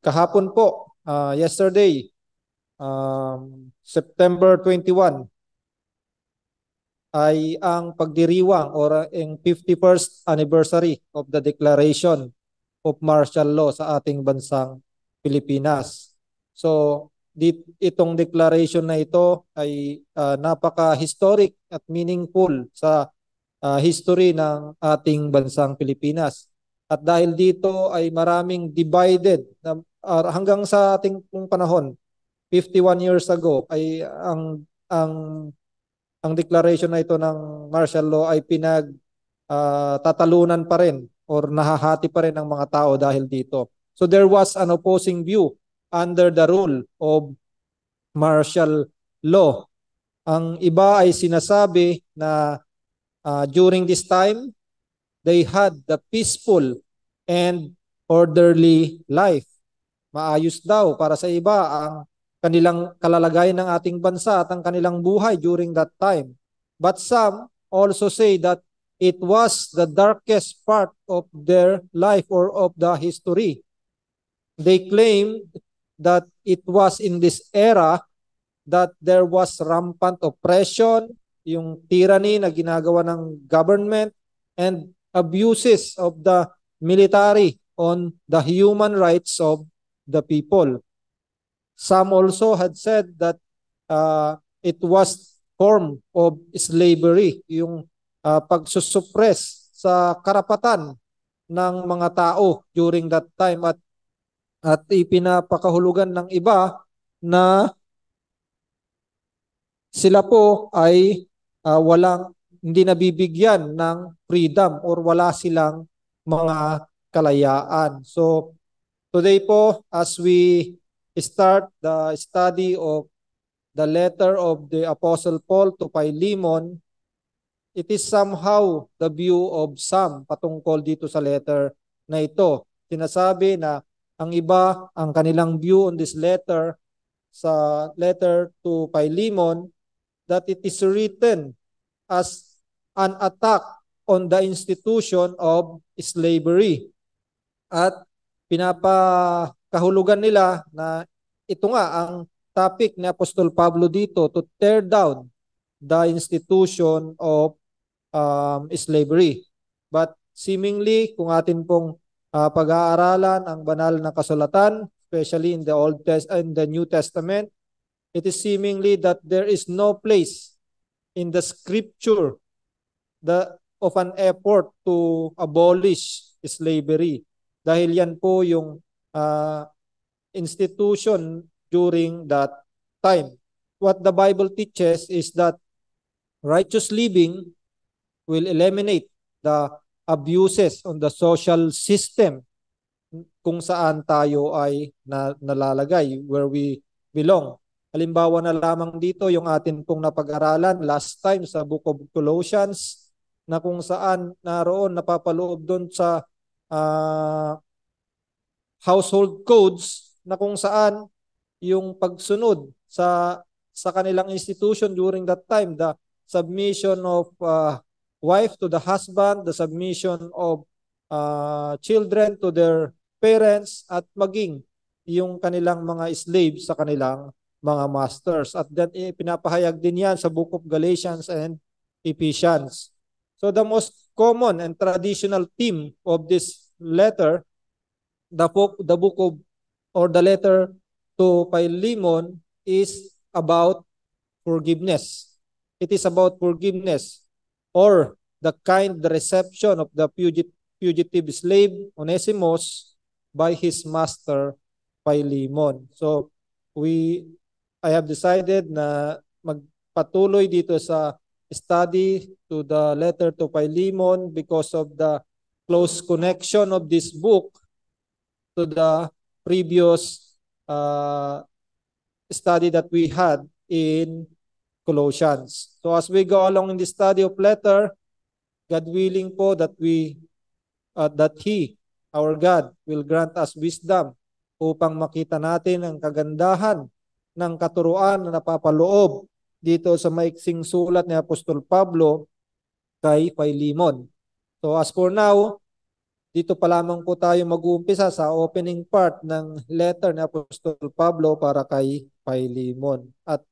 Kahapon po, yesterday, September 21, ay ang pagdiriwang or ang 51st anniversary of the Declaration of Martial Law sa ating bansang Pilipinas. So, itong declaration na ito ay napaka-historic at meaningful sa history ng ating bansang Pilipinas. At dahil dito ay maraming divided na, hanggang sa ating panahon, 51 years ago ay ang declaration na ito ng martial law ay tatalunan pa rin or nahahati pa rin ang mga tao dahil dito. So there was an opposing view under the rule of martial law. Ang iba ay sinasabi na during this time, they had the peaceful and orderly life. Maayos daw para sa iba ang kanilang kalalagayan ng ating bansa at ang kanilang buhay during that time. But some also say that it was the darkest part of their life or of the history. They claimed that it was in this era that there was rampant oppression, yung tyranny na ginagawa ng government, and abuses of the military on the human rights of the people. Some also had said that it was form of slavery, yung pagsusuppress sa karapatan ng mga tao during that time at ipinapakahulugan ng iba na sila po ay hindi nabibigyan ng freedom or wala silang mga kalayaan. So today po, as we start the study of the letter of the Apostle Paul to Philemon, it is somehow the view of some patungkol dito sa letter na ito. Sinasabi na ang iba, ang kanilang view on this letter, sa letter to Philemon, that it is written as an attack on the institution of slavery. At pinapakahulugan nila na ito nga ang topic ni Apostol Pablo dito, to tear down the institution of slavery. But seemingly, kung atin pong pag-aaralan ang banal na kasulatan, especially in the New Testament, it is seemingly that there is no place in the scripture of an effort to abolish slavery. Dahil yan po yung institution during that time. What the Bible teaches is that righteous living will eliminate the abuses on the social system kung saan tayo ay nalalagay, where we belong. Halimbawa na lamang dito yung atin pong napag-aralan last time sa Book of Colossians, na kung saan naroon napapaloob doon sa household codes, na kung saan yung pagsunod sa kanilang institution during that time, the submission of wife to the husband, the submission of children to their parents, at maging yung kanilang mga slaves sa kanilang mga masters. At then pinapahayag din yan sa Book of Galatians and Ephesians. So the most common and traditional theme of this letter, the book of, or the letter to Philemon, is about forgiveness. It is about forgiveness, or the kind reception of the fugitive slave Onesimus by his master Philemon. So I have decided na magpatuloy dito sa study to the letter to Philemon because of the close connection of this book to the previous study that we had in Colossians. So as we go along in the study of letter, God willing po that He, our God, will grant us wisdom upang makita natin ang kagandahan ng katuruan na napapaloob dito sa maiksing sulat ni Apostol Pablo kay Philemon. So as for now, dito pa lamang po tayo mag-uumpisa sa opening part ng letter ni Apostol Pablo para kay Philemon. At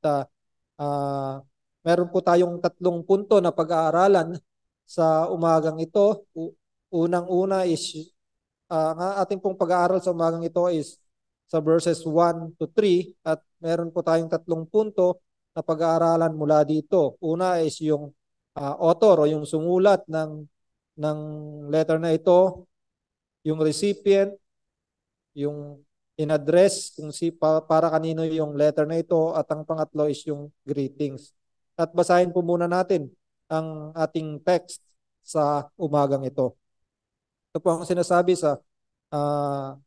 meron po tayong tatlong punto na pag-aaralan sa umagang ito. Unang-una is, ang ating pong pag-aaral sa umagang ito is sa verses 1 to 3 at meron po tayong tatlong punto na pag-aaralan mula dito. Una is yung author o yung sumulat ng letter na ito, yung recipient, yung in-address, kung para kanino yung letter na ito, at ang pangatlo is yung greetings. At basahin po muna natin ang ating text sa umagang ito. Ito po ang sinasabi sa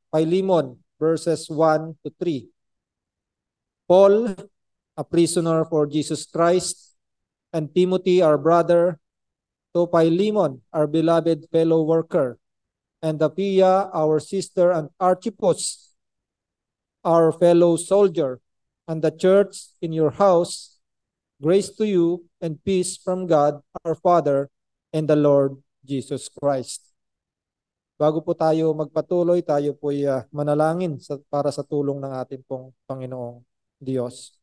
Philemon verses 1 to 3. Paul, a prisoner for Jesus Christ, and Timothy, our brother, to Philemon, our beloved fellow worker, and Apphia, our sister, and Archippus, our fellow soldier, and the church in your house, grace to you and peace from God, our Father, and the Lord Jesus Christ. Bago po tayo magpatuloy, tayo po manalangin para sa tulong ng ating pong Panginoong Diyos.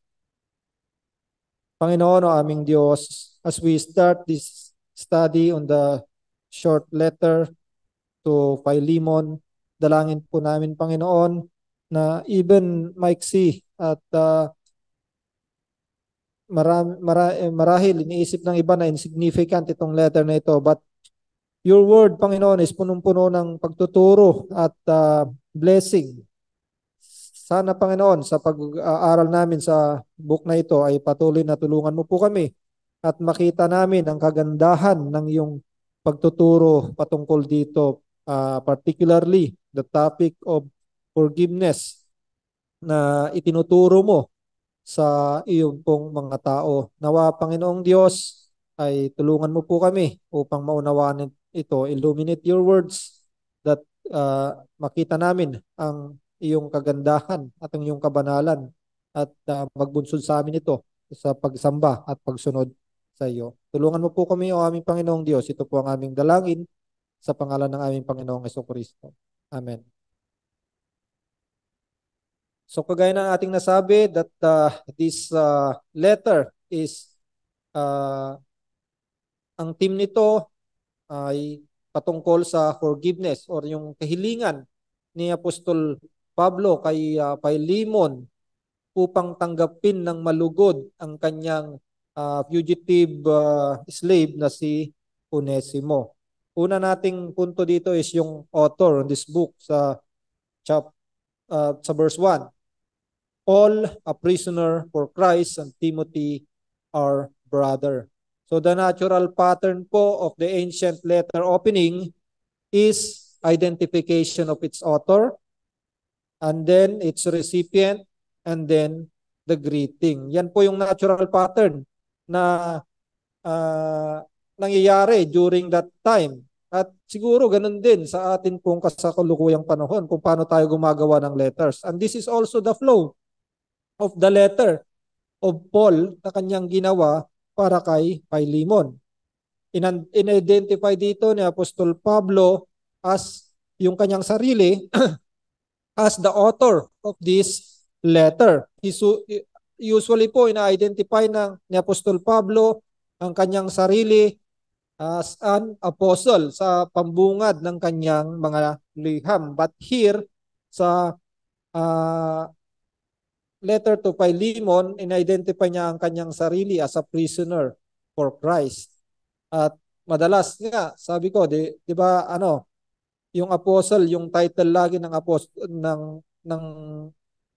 Panginoon, o aming Diyos, as we start this study on the short letter to Philemon, dalangin po namin, Panginoon, na even maiksi at marahil iniisip ng iba na insignificant itong letter na ito, but your word, Panginoon, is punong-puno ng pagtuturo at blessing. Sana, Panginoon, sa pag-aaral namin sa book na ito ay patuloy na tulungan mo po kami at makita namin ang kagandahan ng iyong pagtuturo patungkol dito, particularly the topic of forgiveness na itinuturo mo sa iyong pong mga tao. Nawa, Panginoong Diyos, ay tulungan mo po kami upang maunawaan ito. Illuminate your words that makita namin ang iyong kagandahan at ang iyong kabanalan at magbunsod sa amin ito sa pagsamba at pagsunod sa iyo. Tulungan mo po kami, o aming Panginoong Diyos. Ito po ang aming dalangin sa pangalan ng aming Panginoong Jesucristo. Amen. So kagaya ng ating nasabi that this letter is ang team nito ay patungkol sa forgiveness or yung kahilingan ni Apostol Pablo kay Philemon upang tanggapin ng malugod ang kanyang fugitive slave na si Onesimo. Una nating punto dito is yung author of this book sa verse 1. Paul, a prisoner for Christ, and Timothy, our brother. So the natural pattern po of the ancient letter opening is identification of its author, and then its recipient, and then the greeting. Yan po yung natural pattern na nangyayari during that time. At siguro ganun din sa atin pong kasakulukuyang panahon kung paano tayo gumagawa ng letters. And this is also the flow of the letter of Paul na kanyang ginawa para kay Philemon. In-identify dito ni Apostol Pablo as yung kanyang sarili as the author of this letter. Usually po ina-identify ni Apostol Pablo ang kanyang sarili as an apostle sa pambungad ng kanyang mga liham. But here sa letter to Philemon, in-identify niya ang kanyang sarili as a prisoner for Christ. At madalas nga, sabi ko, di ba yung apostle, yung title lagi ng apostle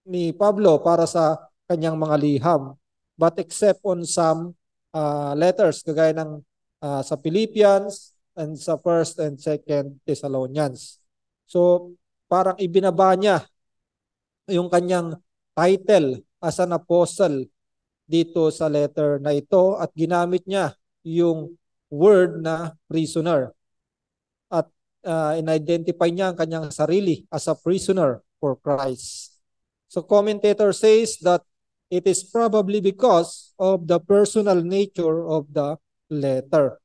ni Pablo para sa kanyang mga liham. But except on some letters, kagaya ng sa Philippians and sa 1st and 2nd Thessalonians. So, parang ibinaba niya yung kanyang title as an apostle dito sa letter na ito at ginamit niya yung word na prisoner. At in-identify niya ang kanyang sarili as a prisoner for Christ. So commentator says that it is probably because of the personal nature of the letter.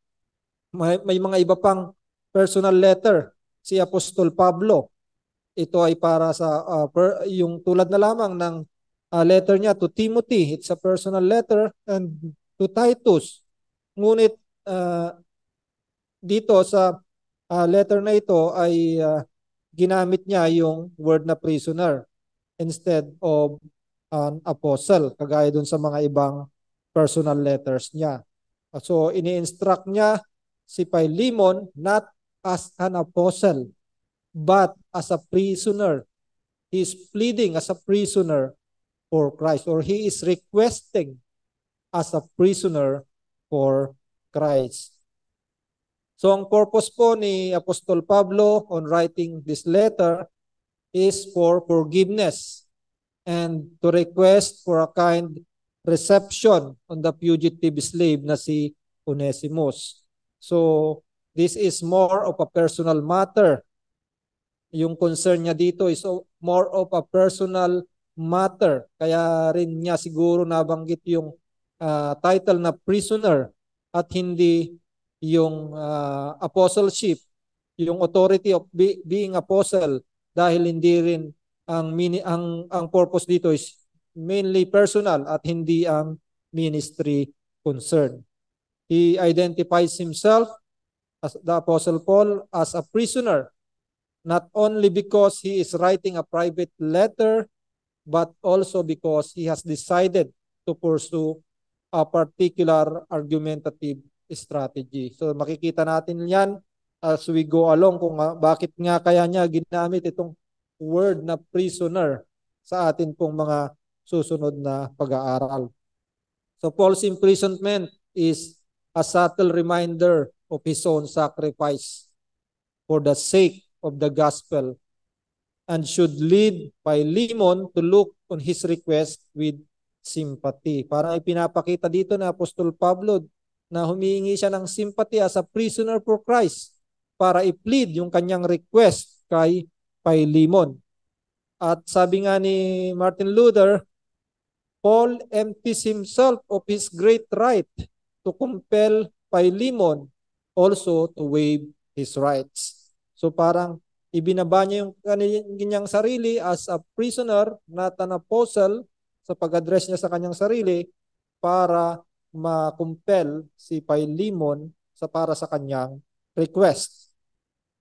May mga iba pang personal letter si Apostol Pablo. Ito ay para sa yung tulad na lamang ng letter niya to Timothy. It's a personal letter, and to Titus. Ngunit dito sa letter na ito ay ginamit niya yung word na prisoner instead of an apostle, kagaya dun sa mga ibang personal letters niya. So ini-instruct niya si Philemon not as an apostle but as a prisoner. He is pleading as a prisoner for Christ, or he is requesting as a prisoner for Christ. So ang purpose po ni Apostol Pablo on writing this letter is for forgiveness and to request for a kind reception on the fugitive slave na si Onesimus. So this is more of a personal matter. Yung concern niya dito is more of a personal matter. Kaya rin niya siguro nabanggit yung title na prisoner at hindi yung apostleship, yung authority of being apostle, dahil hindi rin ang purpose dito is mainly personal at hindi ang ministry concern. He identifies himself as the Apostle Paul as a prisoner, not only because he is writing a private letter, but also because he has decided to pursue a particular argumentative strategy. So makikita natin yan as we go along kung bakit nga kaya niya ginamit itong word na prisoner sa atin pong mga susunod na pag-aaral. So Paul's imprisonment is a subtle reminder of his own sacrifice for the sake of the gospel and should lead Philemon to look on his request with sympathy. Parang ipinapakita dito na Apostol Pablo na humihingi siya ng sympathy as a prisoner for Christ para i-plead yung kanyang request kay Philemon. At sabi nga ni Martin Luther, Paul empties himself of his great right to compel Philemon also to waive his rights. So parang ibinaba niya yung kanyang sarili as a prisoner, not an apostle, sa pag-address niya sa kanyang sarili para ma-compel si Philemon para sa kanyang request.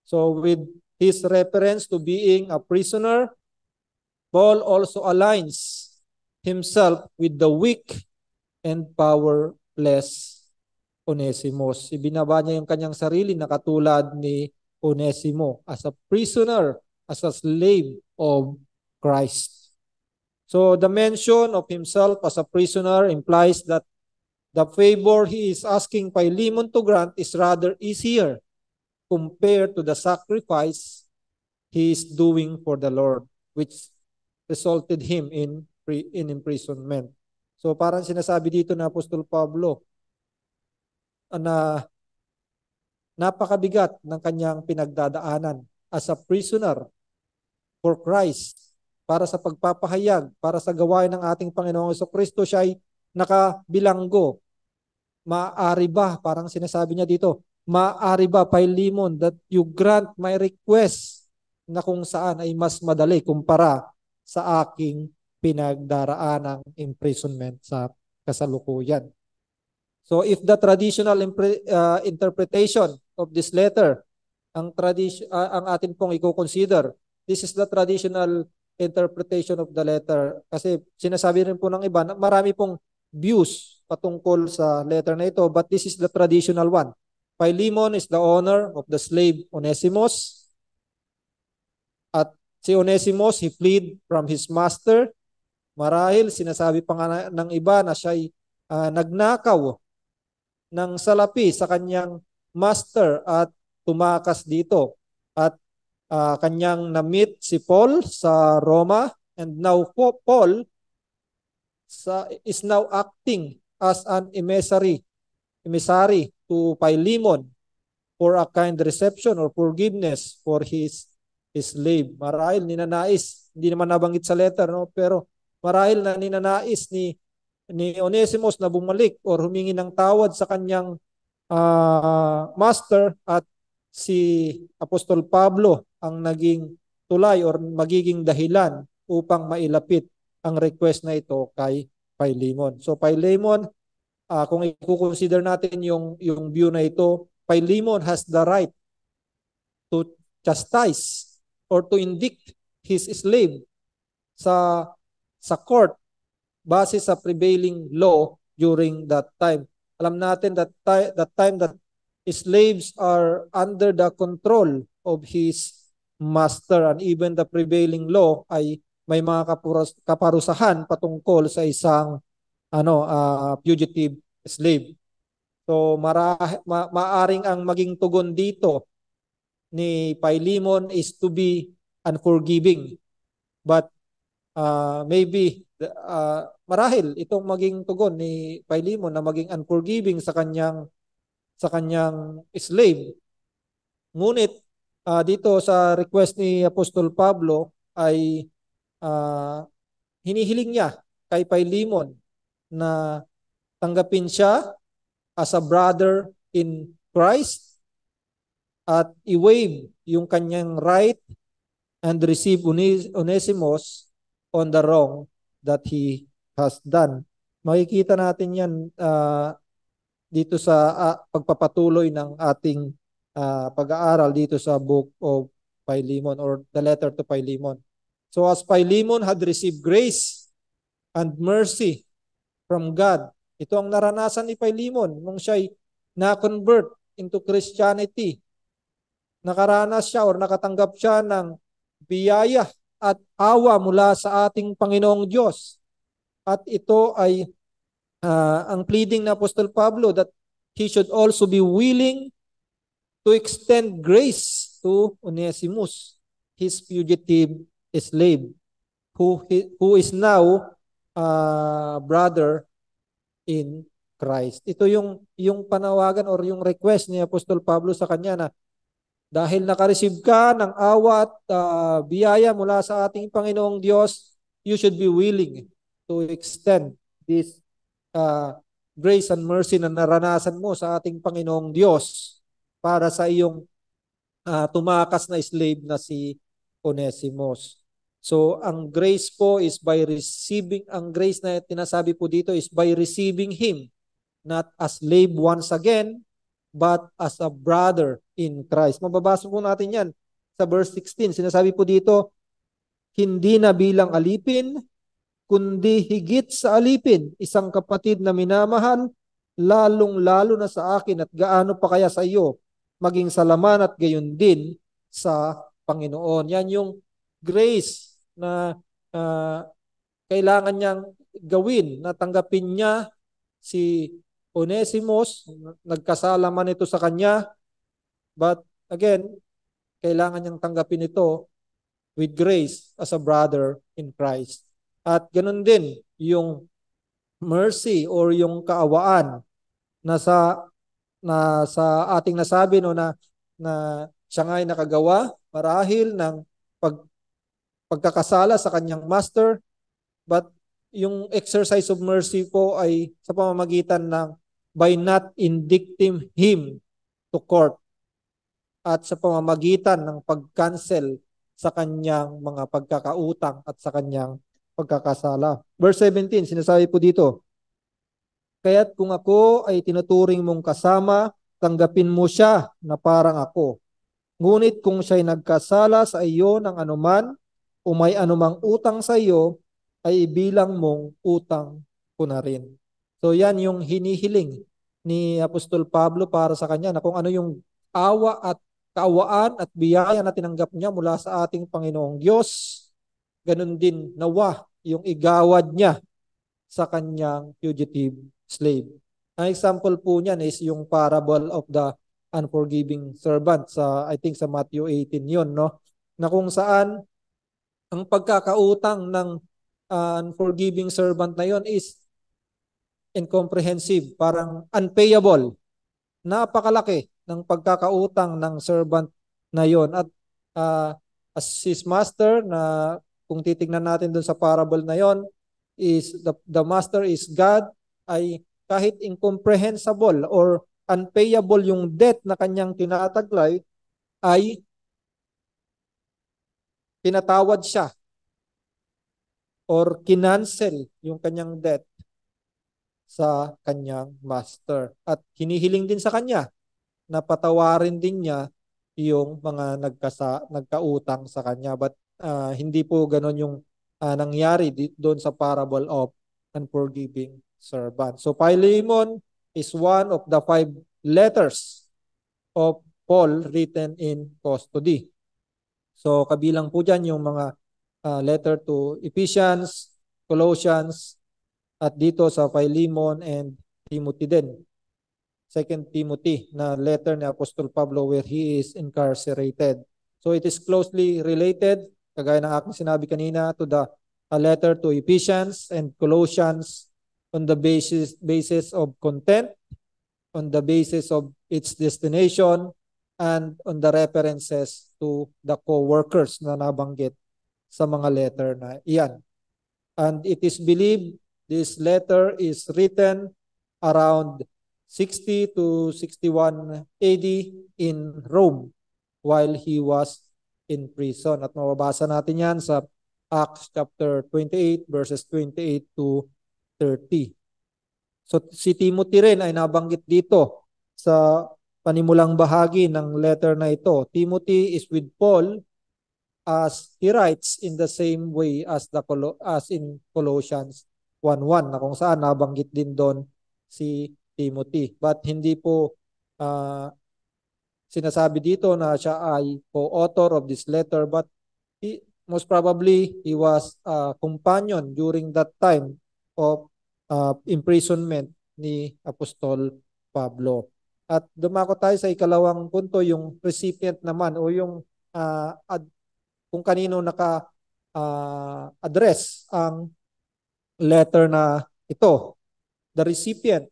So with his reference to being a prisoner, Paul also aligns himself with the weak and powerless Onesimus. Ibinaba niya yung kanyang sarili na katulad ni Onesimo as a prisoner, as a slave of Christ. So the mention of himself as a prisoner implies that the favor he is asking Philemon to grant is rather easier compared to the sacrifice he is doing for the Lord, which resulted him in imprisonment. So parang sinasabi dito na Apostol Pablo na napakabigat ng kanyang pinagdadaanan as a prisoner for Christ para sa pagpapahayag, para sa gawain ng ating Panginoong Jesucristo. Siya ay nakabilanggo. Maaari ba, parang sinasabi niya dito, maaari ba, Philemon, that you grant my request na kung saan ay mas madali kumpara sa aking pinagdaraanang imprisonment sa kasalukuyan. So if the traditional interpretation of this letter, ang atin pong i-consider, this is the traditional interpretation of the letter. Kasi sinasabi rin po ng iba na marami pong views patungkol sa letter na ito, but this is the traditional one. Philemon is the owner of the slave Onesimus. At si Onesimus, he fled from his master. Marahil sinasabi pa nga ng iba na siya'y nagnakaw ng salapi sa kanyang master at tumakas dito. At kanyang na-meet si Paul sa Roma, and now Paul is now acting as an emissary to Philemon for a kind reception or forgiveness for his slave. Marahil ninanais, hindi naman nabanggit sa letter, no? Pero marahil na ninanais ni Onesimus na bumalik or humingi ng tawad sa kanyang master at si Apostol Pablo ang naging tulay or magiging dahilan upang mailapit ang request na ito kay Philemon. So Philemon, kung i-consider natin yung view na ito, Philemon has the right to chastise or to indict his slave sa court base sa prevailing law during that time. Alam natin that time that slaves are under the control of his master, and even the prevailing law ay may mga kaparusahan patungkol sa isang fugitive slave. So maaring ang maging tugon dito ni Philemon is to be unforgiving. But maybe marahil itong maging tugon ni Philemon na maging unforgiving sa kanyang slave. Ngunit dito sa request ni Apostol Pablo ay hinihiling niya kay Philemon na tanggapin siya as a brother in Christ at i-waive yung kanyang right and receive Onesimus on the wrong that he has done. Makikita natin yan dito sa pagpapatuloy ng ating pag-aaral dito sa book of Philemon or the letter to Philemon. So as Philemon had received grace and mercy from God, ito ang naranasan ni Philemon nung siya'y na-convert into Christianity. Nakaranas siya or nakatanggap siya ng biyaya at awa mula sa ating Panginoong Diyos. At ito ay ang pleading ng Apostol Pablo that he should also be willing to extend grace to Onesimus, his fugitive slave, who is now brother in Christ. Ito yung panawagan or yung request ni Apostol Pablo sa kanya na dahil nakareceive ka ng awa at biyaya mula sa ating Panginoong Diyos, you should be willing to extend this grace and mercy na naranasan mo sa ating Panginoong Diyos para sa iyong tumakas na slave na si Onesimus. So ang grace po is by receiving, ang grace na tinasabi po dito is by receiving him, not as slave once again, but as a brother in Christ. Mababasa po natin yan sa verse 16. Sinasabi po dito, hindi na bilang alipin, kundi higit sa alipin, isang kapatid na minamahal, lalong-lalo na sa akin at gaano pa kaya sa iyo, maging salaman at gayon din sa Panginoon. Yan yung grace na kailangan niyang gawin, na tanggapin niya si Onesimus, nagkasala man ito sa kanya, but again, kailangan niyang tanggapin ito with grace as a brother in Christ. At ganun din yung mercy or yung kaawaan na sa ating nasabi na siya nga'y nakagawa marahil ng pagkakasala sa kanyang master, but yung exercise of mercy po ay sa pamamagitan ng by not indicting him to court at sa pamamagitan ng pag-cancel sa kanyang mga pagkakautang at sa kanyang pagkakasala. Verse 17, sinasabi po dito, kaya't kung ako ay tinuturing mong kasama, tanggapin mo siya na parang ako. Ngunit kung siya'y nagkasala sa iyo ng anuman o may anumang utang sa iyo, ay ibilang mong utang ko na rin. So yan yung hinihiling ni Apostol Pablo para sa kanya na kung ano yung awa at kaawaan at biyaya na tinanggap niya mula sa ating Panginoong Diyos, ganun din nawa yung igawad niya sa kanyang fugitive slave. Ang example po niyan is yung parable of the unforgiving servant I think sa Matthew 18 yun, no? Na kung saan ang pagkakautang ng unforgiving servant na yon is incomprehensive, parang unpayable. Napakalaki ng pagkakautang ng servant na yon. At as his master, na kung titignan natin dun sa parable na yon, is the master is God, ay kahit incomprehensible or unpayable yung debt na kanyang tinataglay, ay pinatawad siya or kinancel yung kanyang debt sa kanyang master. At hinihiling din sa kanya na patawarin din niya yung mga nagkautang sa kanya. But hindi po ganon yung nangyari doon sa parable of unforgiving servant. So Philemon is one of the 5 letters of Paul written in custody. So kabilang po dyan yung mga letter to Ephesians, Colossians, at dito sa Philemon and Timothy din. 2 Timothy na letter ni Apostol Pablo where he is incarcerated. So it is closely related, kagaya ng aking sinabi kanina, to the letter to Ephesians and Colossians on the basis of content, on the basis of its destination, and on the references to the co-workers na nabanggit sa mga letter na iyan. And it is believed this letter is written around 60 to 61 AD in Rome while he was in prison. At mababasa natin yan sa Acts chapter 28 verses 28 to 30. So si Timothy rin ay nabanggit dito sa panimulang bahagi ng letter na ito. Timothy is with Paul as he writes in the same way as in Colossians 1:1 na kung saan nabanggit din doon si Timothy. But hindi po sinasabi dito na siya ay co-author of this letter, but most probably he was a companion during that time of imprisonment ni Apostol Pablo. At dumako tayo sa ikalawang punto, yung recipient naman o yung kung kanino naka-address ang letter na ito, the recipient.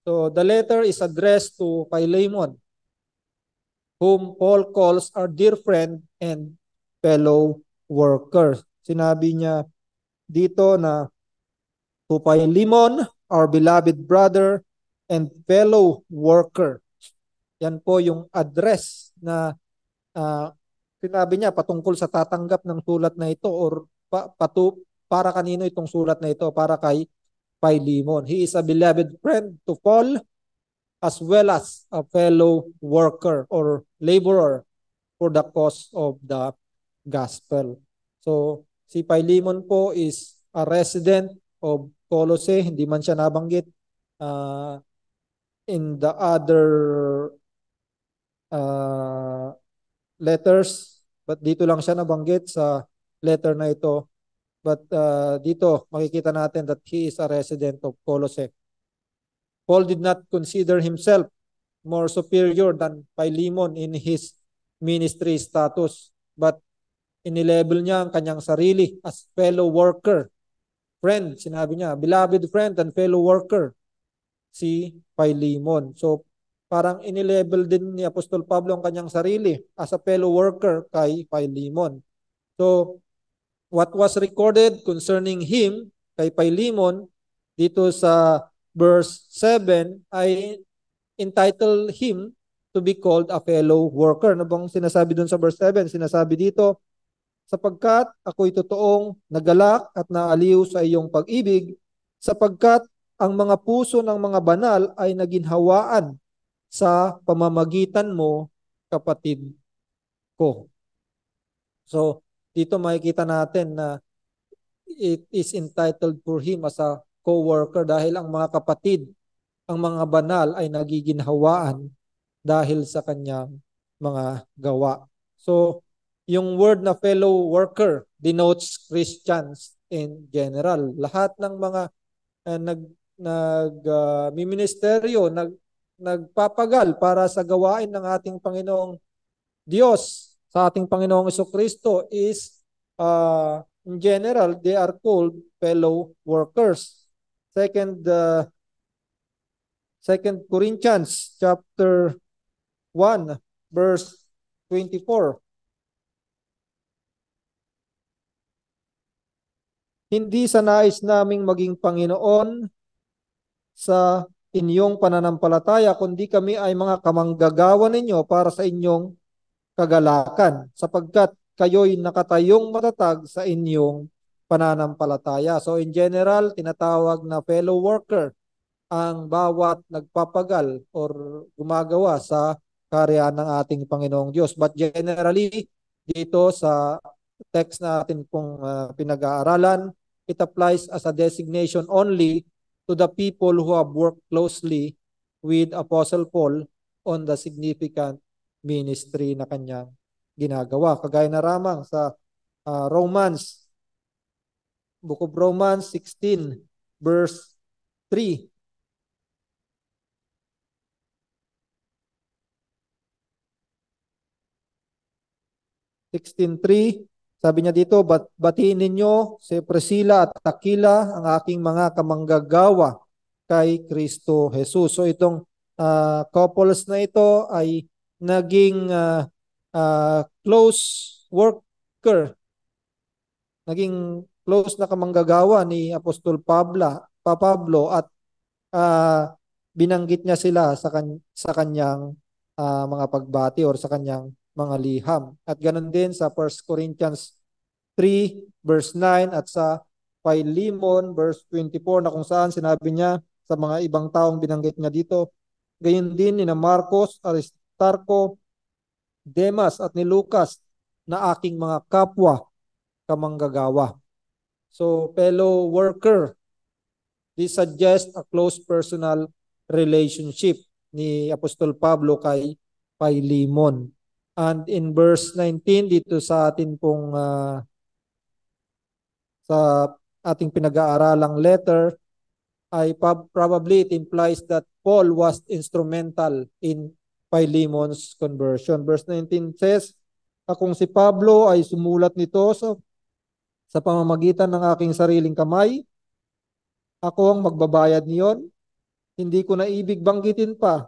So the letter is addressed to Philemon, whom Paul calls our dear friend and fellow worker. Sinabi niya dito na to Philemon, our beloved brother and fellow worker. Yan po yung address na sinabi niya patungkol sa tatanggap ng sulat na ito or para kanino itong sulat na ito, para kay Philemon. He is a beloved friend to Paul as well as a fellow worker or laborer for the cause of the gospel. So si Philemon po is a resident of Colossae, hindi man siya nabanggit in the other letters, but dito lang siya nabanggit sa letter na ito. But dito makikita natin that he is a resident of Colossae. Paul did not consider himself more superior than Philemon in his ministry status, but inilabel niya ang kanyang sarili as fellow worker. Friend, sinabi niya, beloved friend and fellow worker, si Philemon. So parang inilabel din ni Apostol Pablo ang kanyang sarili as a fellow worker kay Philemon. So what was recorded concerning him, kay Philemon, dito sa verse 7 ay entitled him to be called a fellow worker. Ano bang sinasabi doon sa verse 7? Sinasabi dito, sapagkat ako'y totoong nagalak at naaliw sa iyong pag-ibig, sapagkat ang mga puso ng mga banal ay naginhawaan sa pamamagitan mo, kapatid ko. So, dito makikita natin na it is entitled for him as a co-worker dahil ang mga kapatid, ang mga banal ay nagiginhawaan dahil sa kanyang mga gawa. So, yung word na fellow worker denotes Christians in general. Lahat ng mga ministeryo, nagpapagal para sa gawain ng ating Panginoong Diyos, sa ating Panginoong Jesucristo is in general, they are called fellow workers. Second Corinthians chapter 1 verse 24. Hindi sa nais naming maging Panginoon sa inyong pananampalataya, kundi kami ay mga kamanggagawa ninyo para sa inyong kagalakan sapagkat kayo'y nakatayong matatag sa inyong pananampalataya. So in general, tinatawag na fellow worker ang bawat nagpapagal or gumagawa sa karya ng ating Panginoong Diyos. But generally, dito sa text natin pong pinag-aaralan, it applies as a designation only to the people who have worked closely with Apostle Paul on the significant ministry na kanyang ginagawa. Kagaya na ramang sa Book of Romans 16, verse 3. 16:3, sabi niya dito, batiin ninyo si Priscilla at Aquila, ang aking mga kamanggagawa kay Kristo Jesus. So itong couples na ito ay naging close worker, naging close na kamanggagawa ni Apostol Pablo at binanggit niya sila sa kanyang mga pagbati or sa kanyang mga liham. At ganoon din sa 1 Corinthians 3 verse 9 at sa Philemon verse 24 na kung saan sinabi niya sa mga ibang taong binanggit niya dito, gayon din ni na Marcos, Aristarco, Demas at ni Lucas na aking mga kapwa kamanggagawa. So fellow worker, this suggests a close personal relationship ni Apostol Pablo kay Philemon. And in verse 19 dito sa ating pong sa ating pinag-aaralang letter ay probably it implies that Paul was instrumental in Philemon's conversion. Verse 19 says, kung si Pablo ay sumulat nito sa pamamagitan ng aking sariling kamay, ako ang magbabayad niyon. Hindi ko na ibig banggitin pa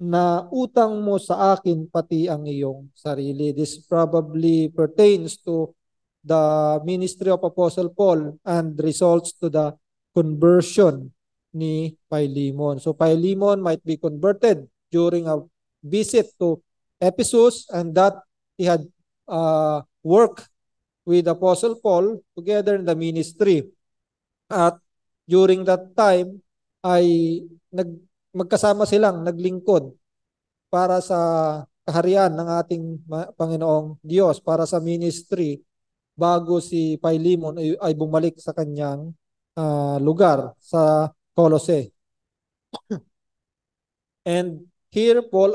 na utang mo sa akin pati ang iyong sarili. This probably pertains to the ministry of Apostle Paul and results to the conversion ni Philemon. So Philemon might be converted during a visit to Ephesus and that he had worked with Apostle Paul together in the ministry. At during that time ay magkasama silang naglingkod para sa kaharian ng ating Panginoong Diyos, para sa ministry bago si Philemon ay bumalik sa kanyang lugar sa Colossae. And here Paul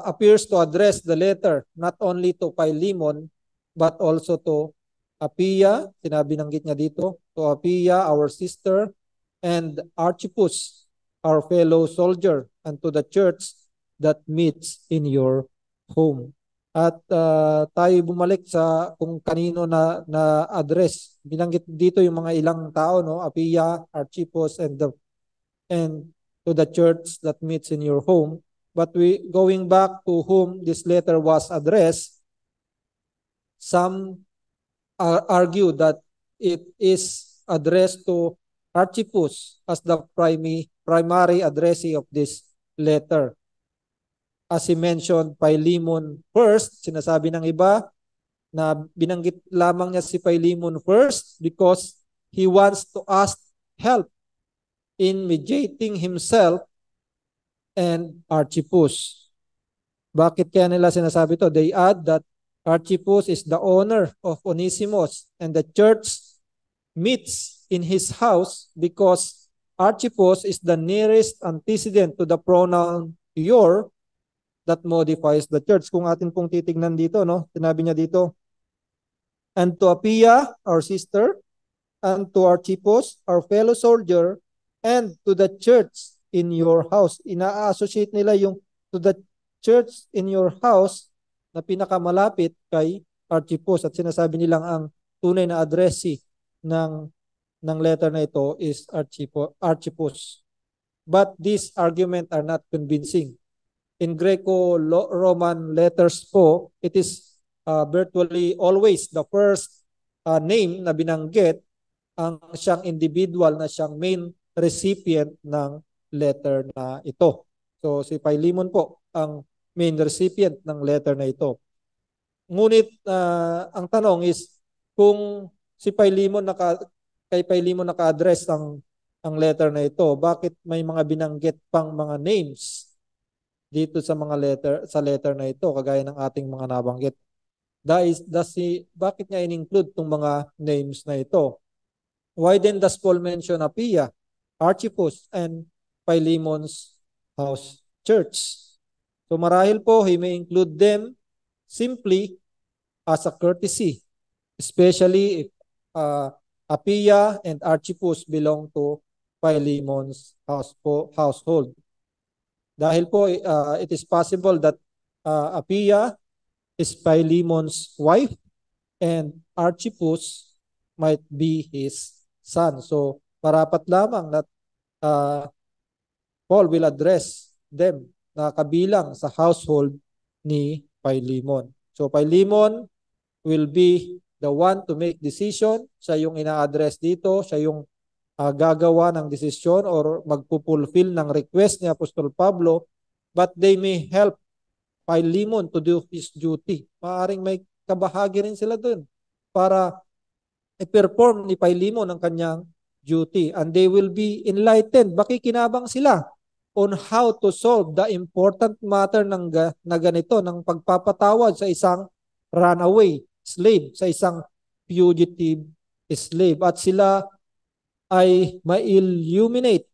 appears to address the letter not only to Philemon but also to Apphia, binanggit niya dito, to Apphia, our sister, and Archippus, our fellow soldier, and to the church that meets in your home. At tayo bumalik sa kung kanino na address. Binanggit dito yung mga ilang tao, no? Apphia, Archippus, and to the church that meets in your home. But going back to whom this letter was addressed, some argue that it is addressed to Archippus as the primary addressee of this letter. As he mentioned Philemon first, sinasabi ng iba na binanggit lamang niya si Philemon first because he wants to ask help in mediating himself and Archippus. Bakit kaya nila sinasabi to? They add that Archippus is the owner of Onesimus and the church meets in his house because Archippus is the nearest antecedent to the pronoun your that modifies the church. Kung atin pong titignan dito, no? Sinabi niya dito, and to Apphia, our sister, and to Archippus, our fellow soldier, and to the church in your house. Ina-associate nila yung to the church in your house na pinakamalapit kay Archippus. At sinasabi nilang ang tunay na addressee ng letter na ito is Archippus. But these arguments are not convincing. In Greco-Roman letters po, it is virtually always the first name na binanggit ang siyang individual na siyang main recipient ng letter na ito. So si Philemon po ang main recipient ng letter na ito. Ngunit ang tanong is kung si Philemon kay Philemon naka-address ang letter na ito, bakit may mga binanggit pang mga names dito sa mga letter na ito kagaya ng ating mga nabanggit? Bakit niya in-include tong mga names na ito? Why then does Paul mention Apphia, Archippus, and Philemon's house church? So marahil po, he may include them simply as a courtesy, especially if Apphia and Archippus belong to Philemon's household. Dahil po, it is possible that Apphia is Philemon's wife and Archippus might be his son. So, parapat lamang that Paul will address them na kabilang sa household ni Philemon. So, Philemon will be the one to make decision. Siya yung ina-address dito. Siya yung gagawa ng desisyon or magpupulfill ng request ni Apostol Pablo. But they may help Philemon to do his duty. Maaring may kabahagi rin sila dun para i-perform ni Philemon ang kanyang duty. And they will be enlightened. Makikinabang sila on how to solve the important matter na ganito, ng pagpapatawad sa isang runaway slave, sa isang fugitive slave. At sila ay ma-illuminate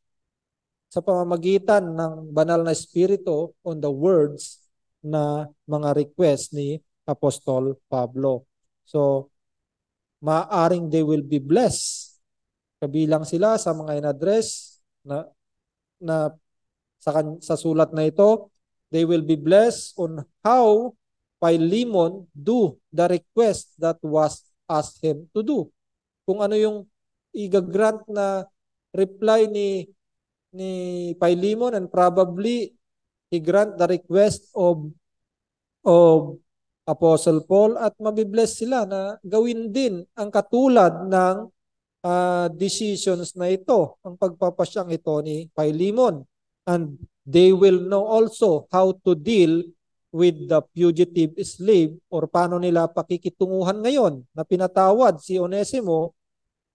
sa pamamagitan ng banal na espiritu on the words na mga request ni Apostol Pablo. So, maaring they will be blessed. Kabilang sila sa mga in-address na sa sulat na ito, they will be blessed on how Philemon do the request that was asked him to do. Kung ano yung i-grant na reply ni Philemon, and probably he grant the request of Apostle Paul, at mabibless sila na gawin din ang katulad ng decisions na ito, ang pagpapasyang ito ni Philemon. And they will know also how to deal with the fugitive slave, or paano nila pakikitunguhan ngayon na pinatawad si Onesimo,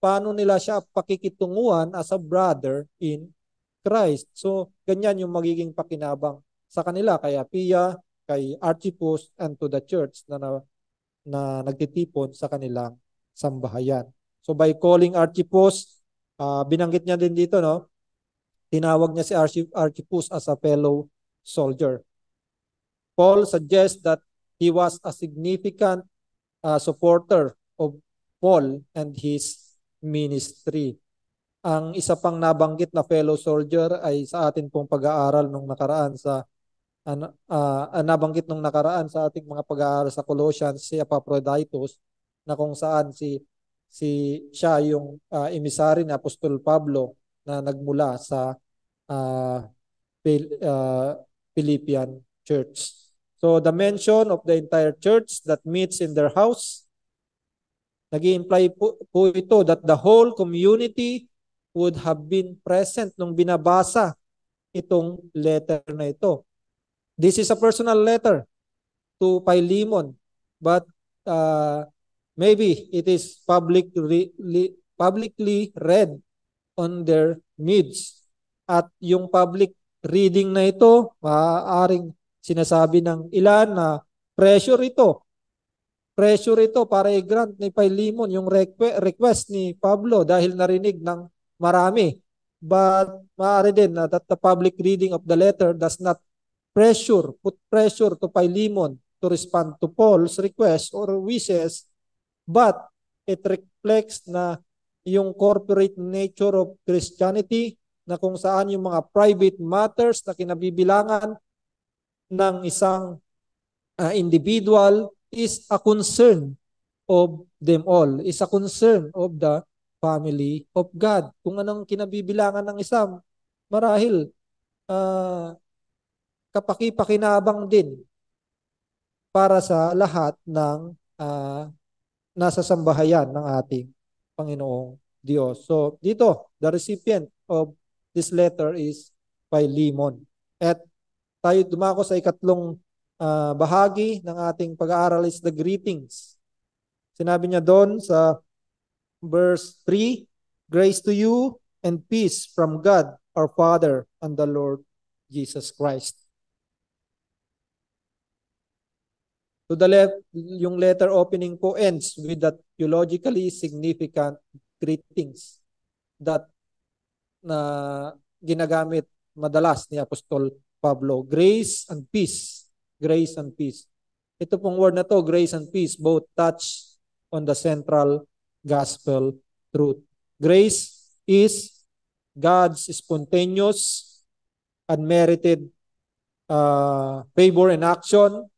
paano nila siya pakikitunguhan as a brother in Christ. So, ganyan yung magiging pakinabang sa kanila, kay Apphia, kay Archippus, and to the church na nagtitipon sa kanilang sambahayan. So, by calling Archippus, binanggit niya din dito, no? Tinawag niya si Archippus as a fellow soldier. Paul suggests that he was a significant supporter of Paul and his ministry. Ang isa pang nabanggit na fellow soldier ay sa atin pong pag-aaral nung nakaraan nabanggit nung nakaraan sa ating mga pag-aaral sa Colossians, si Epaphroditus, na kung saan siya yung emisary ni Apostol Pablo na nagmula sa Philippian church. So the mention of the entire church that meets in their house, nag-i-imply po ito that the whole community would have been present nung binabasa itong letter na ito. This is a personal letter to Philemon, but maybe it is publicly read on their midst. At yung public reading na ito, maaaring sinasabi ng ilan na pressure ito para i-grant ni Philemon yung request ni Pablo dahil narinig ng marami. But maaari din that the public reading of the letter does not put pressure to Philemon to respond to Paul's request or wishes, but it reflects na yung corporate nature of Christianity, na kung saan yung mga private matters na kinabibilangan ng isang individual is a concern of them all, is a concern of the family of God. Kung anong kinabibilangan ng isang, marahil kapaki-pakinabang din para sa lahat ng nasa sambahayan ng ating Panginoong Diyos. So dito, the recipient of this letter is Philemon. At tayo dumako sa ikatlong bahagi ng ating pag-aaral is the greetings. Sinabi niya doon sa verse 3, grace to you and peace from God our Father and the Lord Jesus Christ. To the left, yung letter opening po ends with the theologically significant greetings that na ginagamit madalas ni Apostol Pablo. Grace and peace. Grace and peace. Ito pong word na to, grace and peace, both touch on the central gospel truth. Grace is God's spontaneous, unmerited favor and action.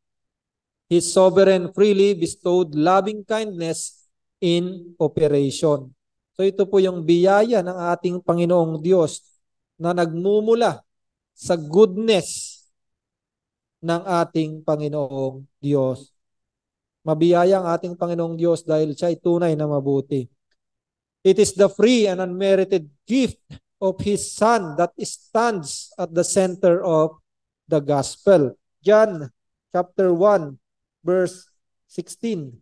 His sovereign freely bestowed loving kindness in operation. So ito po yung biyaya ng ating Panginoong Diyos na nagmumula sa goodness ng ating Panginoong Diyos. Mabiyaya ang ating Panginoong Diyos dahil siya ay tunay na mabuti. It is the free and unmerited gift of His Son that stands at the center of the gospel. John chapter 1 verse 16.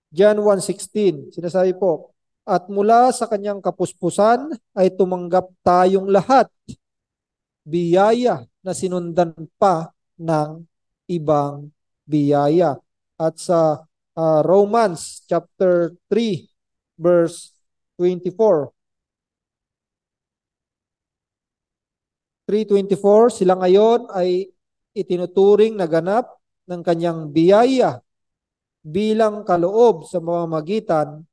John 1:16, sinasabi po, at mula sa kanyang kapuspusan ay tumanggap tayong lahat, biyaya na sinundan pa ng ibang biyaya. At sa Romans chapter 3 verse 24, 3:24, sila ngayon ay itinuturing na ganap ng kanyang biyaya bilang kaloob sa pamamagitan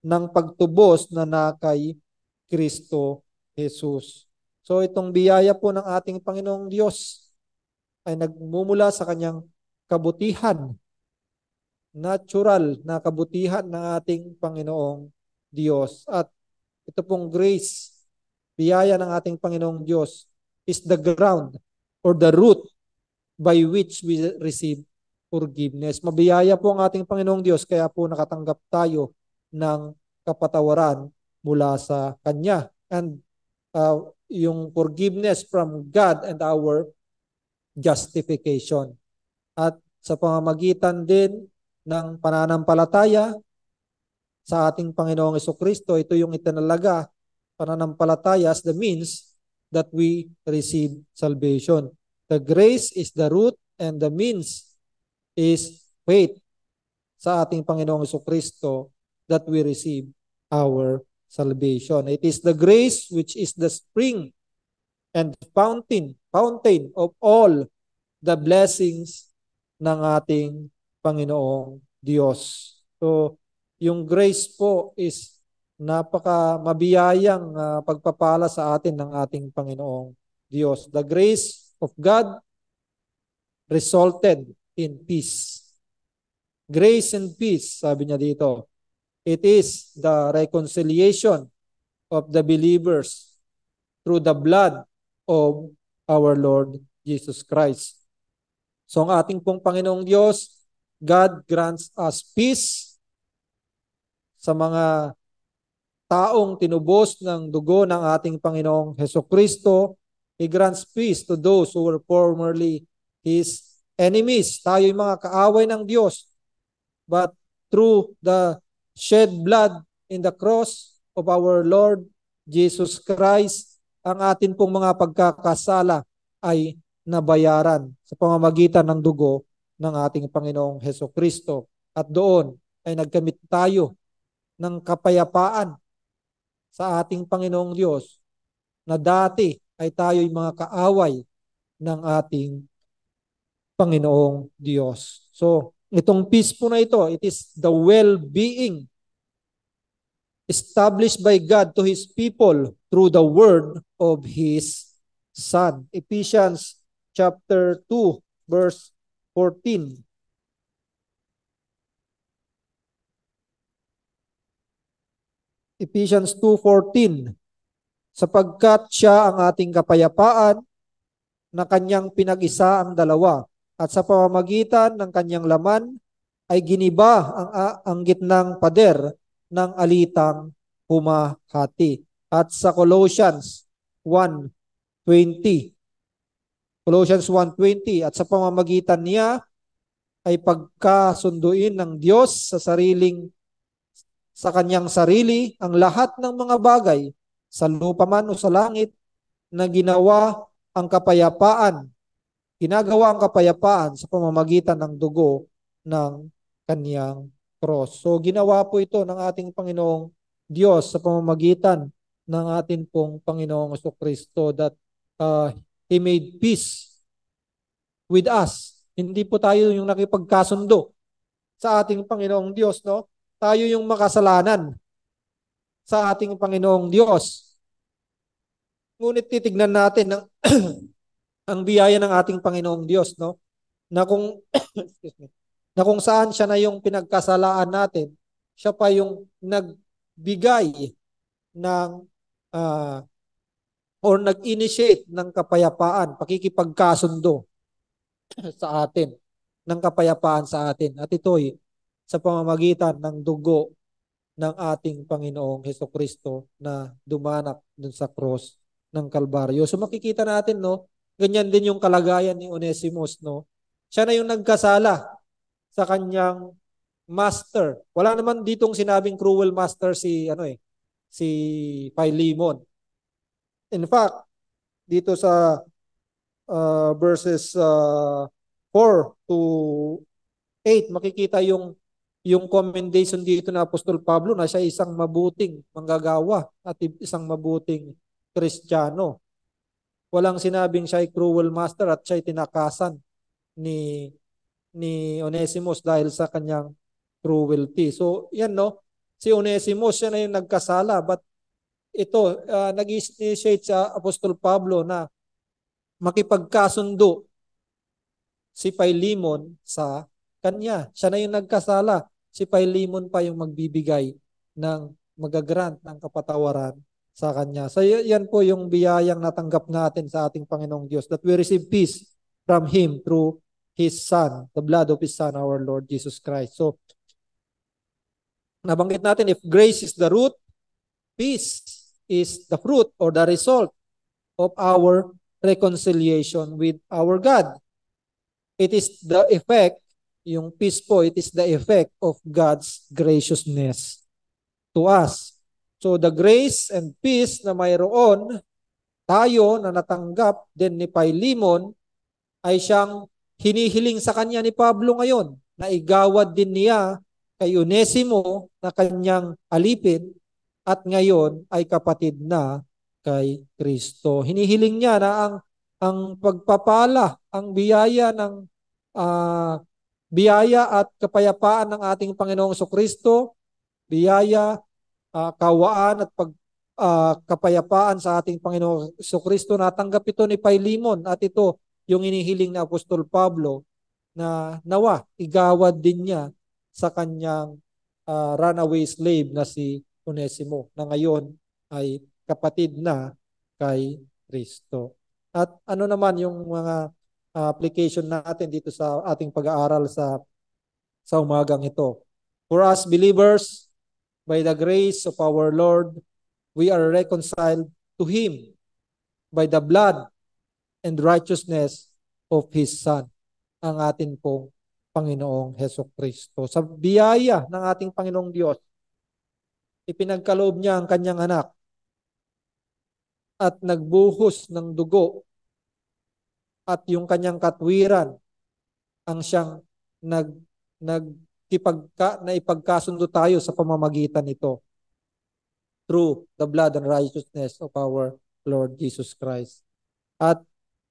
ng pagtubos na kay Kristo Jesus. So itong biyaya po ng ating Panginoong Diyos ay nagmumula sa kanyang kabutihan, natural na kabutihan ng ating Panginoong Diyos. At ito pong grace, biyaya ng ating Panginoong Diyos is the ground or the root by which we receive forgiveness. Mabiyaya po ang ating Panginoong Diyos, kaya po nakatanggap tayo ng kapatawaran mula sa Kanya. And yung forgiveness from God and our justification. At sa pamamagitan din ng pananampalataya sa ating Panginoong Jesucristo, ito yung itinalaga, pananampalataya as the means that we receive salvation. The grace is the root and the means is faith sa ating Panginoong Jesucristo that we receive our salvation. It is the grace which is the spring and fountain of all the blessings ng ating Panginoong Diyos. So, yung grace po is napaka mabiyayang pagpapala sa atin ng ating Panginoong Diyos. The grace of God resulted in peace. Grace and peace, sabi niya dito. It is the reconciliation of the believers through the blood of our Lord Jesus Christ. So ang ating pong Panginoong Diyos, God grants us peace sa mga taong tinubos ng dugo ng ating Panginoong Hesukristo. He grants peace to those who were formerly His enemies. Tayo'y mga kaaway ng Diyos. But through the shed blood in the cross of our Lord Jesus Christ, ang atin pong mga pagkakasala ay nabayaran sa pamamagitan ng dugo ng ating Panginoong Hesukristo. At doon ay nagkamit tayo ng kapayapaan sa ating Panginoong Diyos na dati ay tayo'y mga kaaway ng ating Panginoong Diyos. So, itong peace po na ito, it is the well-being established by God to His people through the word of His Son. Ephesians chapter 2, verse 14. Ephesians 2:14. Sapagkat siya ang ating kapayapaan na kanyang pinag-isa ang dalawa, at sa pamamagitan ng kanyang laman ay giniba ang gitnang pader ng alitang humahati. At sa Colossians 1:20. Colossians 1:20, at sa pamamagitan niya ay pagkasunduin ng Diyos sa kanyang sarili ang lahat ng mga bagay sa lupa man o sa langit na ginagawa ang kapayapaan sa pamamagitan ng dugo ng kanyang cross. So ginawa po ito ng ating Panginoong Diyos sa pamamagitan ng ating pong Panginoong Jesucristo, that He made peace with us. Hindi po tayo yung nakipagkasundo sa ating Panginoong Diyos, no? Tayo yung makasalanan sa ating Panginoong Diyos. Ngunit titignan natin ang biyaya ng ating Panginoong Diyos, no? Na kung excuse me, na kung saan siya na yung pinagkasalaan natin, siya pa yung nagbigay ng or nag-initiate ng kapayapaan, pakikipagkasundo sa atin, ng kapayapaan sa atin. At ito'y sa pamamagitan ng dugo ng ating Panginoong Hesukristo na dumanak dun sa cross ng Kalbaryo. So makikita natin, no, ganyan din yung kalagayan ni Onesimus, no. Siya na yung nagkasala sa kanyang master. Wala naman ditong sinabing cruel master si Philemon. In fact, dito sa verses 4 to 8, makikita yung commendation dito na Apostol Pablo na siya isang mabuting manggagawa at isang mabuting Kristiyano. Walang sinabing siya ay cruel master at siya ay tinakasan ni Onesimus dahil sa kanyang cruelty. So, yan, no? Si Onesimus, siya na yung nagkasala, but ito, nag-initiate sa Apostol Pablo na makipagkasundo si Philemon sa kanya. Siya na yung nagkasala. Si Philemon pa yung magbibigay ng magagrant ng kapatawaran sa kanya. So yan po yung biyayang natanggap natin sa ating Panginoong Diyos, that we receive peace from Him through His Son, the blood of His Son, our Lord Jesus Christ. So, nabanggit natin, if grace is the root, peace is the fruit or the result of our reconciliation with our God. It is the effect, yung peace po, it is the effect of God's graciousness to us. So the grace and peace na mayroon tayo na natanggap din ni Philemon ay siyang hinihiling sa kanya ni Pablo ngayon, na igawad din niya kay Onesimo na kanyang alipin at ngayon ay kapatid na kay Kristo. Hinihiling niya na ang pagpapala, ang biyaya ng biyaya at kapayapaan ng ating Panginoong Jesucristo, biyaya, kawaan at kapayapaan sa ating Panginoong Jesucristo, natanggap ito ni Philemon, at ito yung inihiling na Apostol Pablo na nawa igawad din niya sa kanyang runaway slave na si Onesimo, na ngayon ay kapatid na kay Kristo. At ano naman yung mga application natin dito sa ating pag-aaral sa umagang ito? For us believers, by the grace of our Lord, we are reconciled to Him by the blood and righteousness of His Son, ang atin pong Panginoong Hesukristo. Sa biyaya ng ating Panginoong Diyos, ipinagkaloob niya ang kanyang anak at nagbuhos ng dugo at yung kanyang katwiran ang siyang ipagkasundo tayo sa pamamagitan nito through the blood and righteousness of our Lord Jesus Christ. At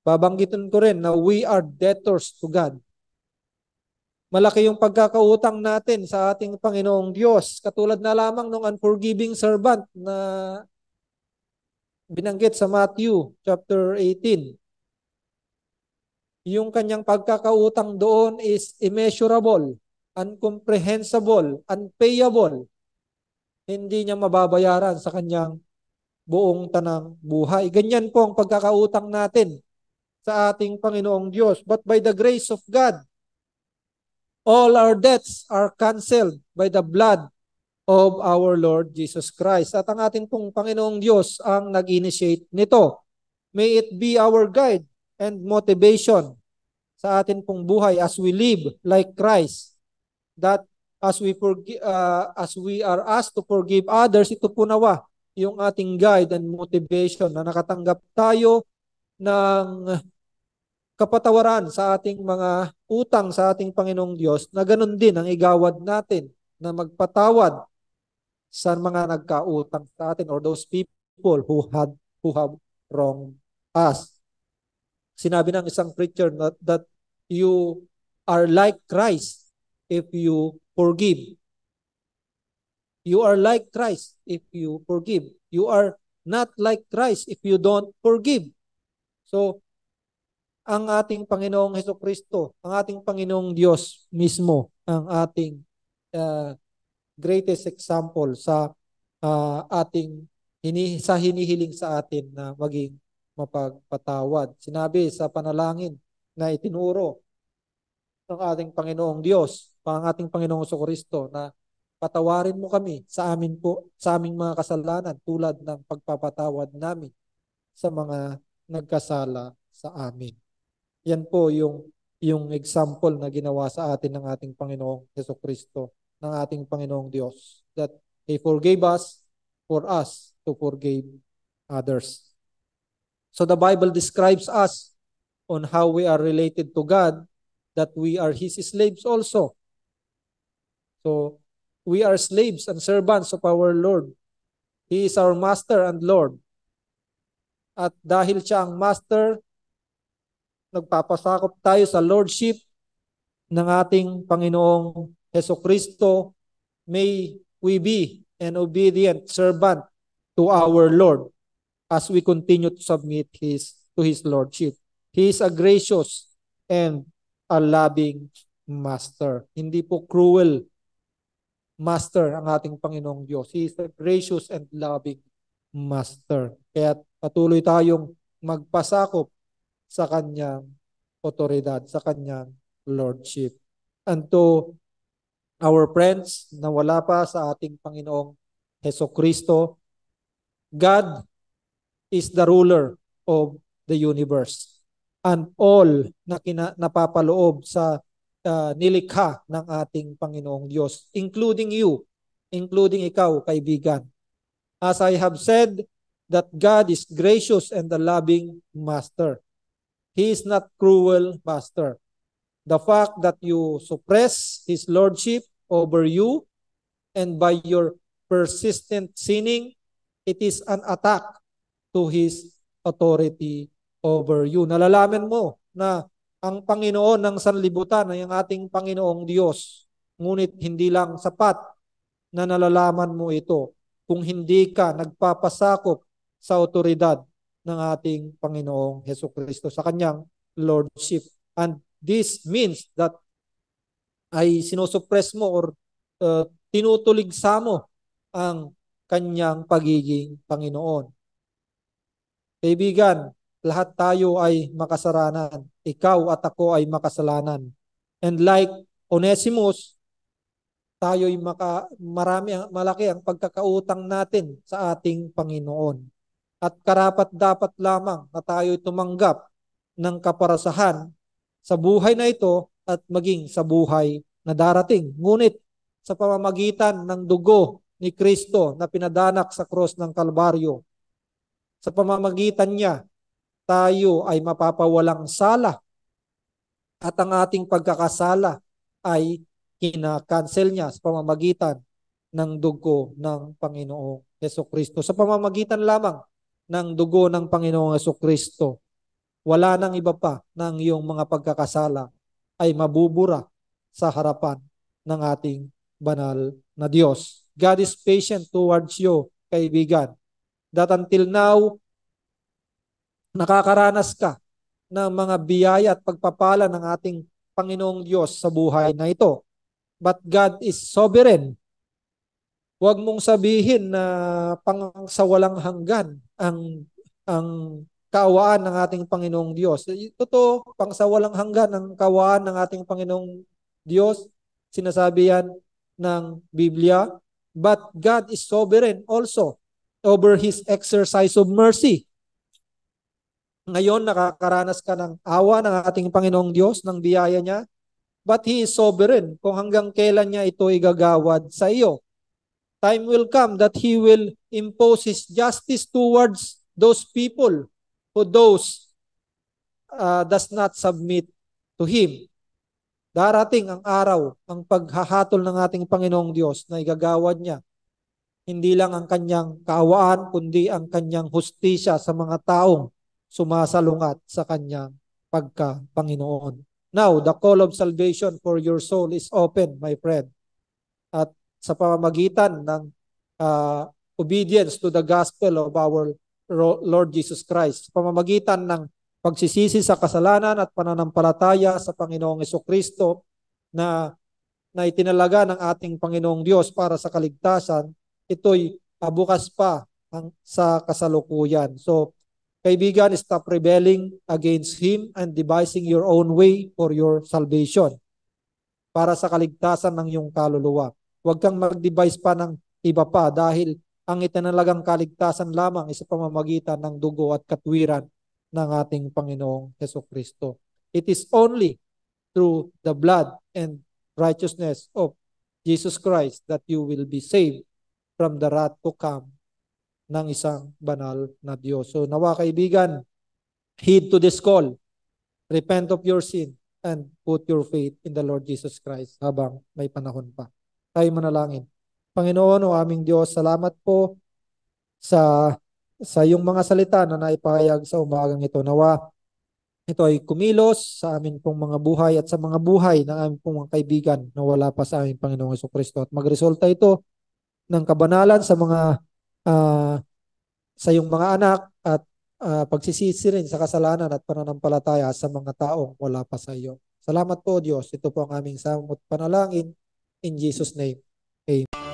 babanggitin ko rin na we are debtors to God. Malaki yung pagkakautang natin sa ating Panginoong Diyos. Katulad na lamang ng unforgiving servant na binanggit sa Matthew chapter 18. Yung kanyang pagkakautang doon is immeasurable, incomprehensible, unpayable. Hindi niya mababayaran sa kanyang buong tanang buhay. Ganyan po ang pagkakautang natin sa ating Panginoong Diyos. But by the grace of God, all our debts are canceled by the blood of our Lord Jesus Christ. At ang ating pong Panginoong Diyos ang nag-initiate nito. May it be our guide and motivation sa atin pong buhay as we live like Christ, that as we are asked to forgive others, ito po nawa yung ating guide and motivation na nakatanggap tayo ng kapatawaran sa ating mga utang sa ating Panginoong Diyos, na ganun din ang igawad natin na magpatawad sa mga nagkautang sa atin or those people who have wronged us. Sinabi ng isang preacher that you are like Christ if you forgive. You are like Christ if you forgive. You are not like Christ if you don't forgive. So, ang ating Panginoong Hesukristo, ang ating Panginoong Diyos mismo, ang ating greatest example sa hinihiling sa atin na maging mapagpatawad. Sinabi sa panalangin na itinuro ng ating Panginoong Diyos, ang ating Panginoong Hesukristo, na patawarin mo kami sa aming mga kasalanan tulad ng pagpapatawad namin sa mga nagkasala sa amin. Yan po yung example na ginawa sa atin ng ating Panginoong Hesukristo, ng ating Panginoong Diyos, that He forgave us for us to forgive others. So the Bible describes us on how we are related to God, that we are His slaves also. So we are slaves and servants of our Lord. He is our Master and Lord. At dahil siya ang Master, nagpapasakop tayo sa Lordship ng ating Panginoong Hesukristo. May we be an obedient servant to our Lord as we continue to submit to His Lordship. He is a gracious and a loving Master. Hindi po cruel Master ang ating Panginoong Diyos. He is a gracious and loving Master. Kaya patuloy tayong magpasakop sa kanyang otoridad, sa kanyang lordship. And to our friends na wala pa sa ating Panginoong Hesukristo, God is the ruler of the universe, and all na napapaloob sa nilikha ng ating Panginoong Diyos, including you, including ikaw, kaibigan. As I have said, that God is gracious and a loving Master. He is not cruel Master. The fact that you suppress His Lordship over you and by your persistent sinning, it is an attack to His authority over you. Nalalaman mo na ang Panginoon ng sanlibutan ay ang ating Panginoong Diyos. Ngunit hindi lang sapat na nalalaman mo ito kung hindi ka nagpapasakop sa otoridad ng ating Panginoong Hesukristo, sa kanyang lordship. And this means that ay sinusuppress mo or tinutuligsa mo ang kanyang pagiging Panginoon. Kaibigan, lahat tayo ay makasalanan. Ikaw at ako ay makasalanan. And like Onesimus, tayo'y malaki ang pagkakautang natin sa ating Panginoon. At karapat dapat lamang na tayo'y tumanggap ng kaparasahan sa buhay na ito at maging sa buhay na darating. Ngunit sa pamamagitan ng dugo ni Kristo na pinadanak sa krus ng Kalbaryo, sa pamamagitan niya, tayo ay mapapawalang sala at ang ating pagkakasala ay kinakancel niya sa pamamagitan ng dugo ng Panginoong Hesukristo. Sa pamamagitan lamang ng dugo ng Panginoong Hesukristo, wala nang iba pa ng iyong mga pagkakasala ay mabubura sa harapan ng ating banal na Diyos. God is patient towards you, kaibigan, that until now, nakakaranas ka ng mga biyaya at pagpapala ng ating Panginoong Diyos sa buhay na ito. But God is sovereign. Huwag mong sabihin na pangsawalang hanggan ang kaawaan ng ating Panginoong Diyos. Totoo, pangsawalang hanggan ang kaawaan ng ating Panginoong Diyos. Sinasabi yan ng Biblia. but God is sovereign also over His exercise of mercy. Ngayon, nakakaranas ka ng awa ng ating Panginoong Diyos, ng biyaya niya, but He is sovereign kung hanggang kailan niya ito igagawad sa iyo. Time will come that He will impose His justice towards those people who does not submit to Him. Darating ang araw, ang paghahatol ng ating Panginoong Diyos na igagawad niya. Hindi lang ang kanyang kaawaan, kundi ang kanyang hustisya sa mga taong sumasalungat sa kanyang pagka-Panginoon. Now, the call of salvation for your soul is open, my friend. At sa pamamagitan ng obedience to the gospel of our Lord Jesus Christ, sa pamamagitan ng pagsisisi sa kasalanan at pananampalataya sa Panginoong Jesucristo na itinalaga ng ating Panginoong Diyos para sa kaligtasan, ito'y bukas pa sa kasalukuyan. So, kaibigan, stop rebelling against Him and devising your own way for your salvation para sa kaligtasan ng iyong kaluluwa. Huwag kang mag-devise pa ng iba pa dahil ang itinalagang kaligtasan lamang ay sa pamamagitan ng dugo at katwiran ng ating Panginoong Jesucristo. It is only through the blood and righteousness of Jesus Christ that you will be saved from the wrath to come ng isang banal na Diyos. So nawa kaibigan, heed to this call. Repent of your sin and put your faith in the Lord Jesus Christ habang may panahon pa. Tayo manalangin. Panginoon o aming Diyos, salamat po sa iyong mga salita na naipahayag sa umagang ito. Nawa ito ay kumilos sa amin pong mga buhay at sa mga buhay ng aming pong mga kaibigan na wala pa sa aming Panginoong Jesucristo. At magresulta ito ng kabanalan sa mga sa iyong mga anak at pagsisisi rin sa kasalanan at pananampalataya sa mga taong wala pa sa iyo. Salamat po Diyos. Ito po ang aming samot panalangin. In Jesus' name. Amen.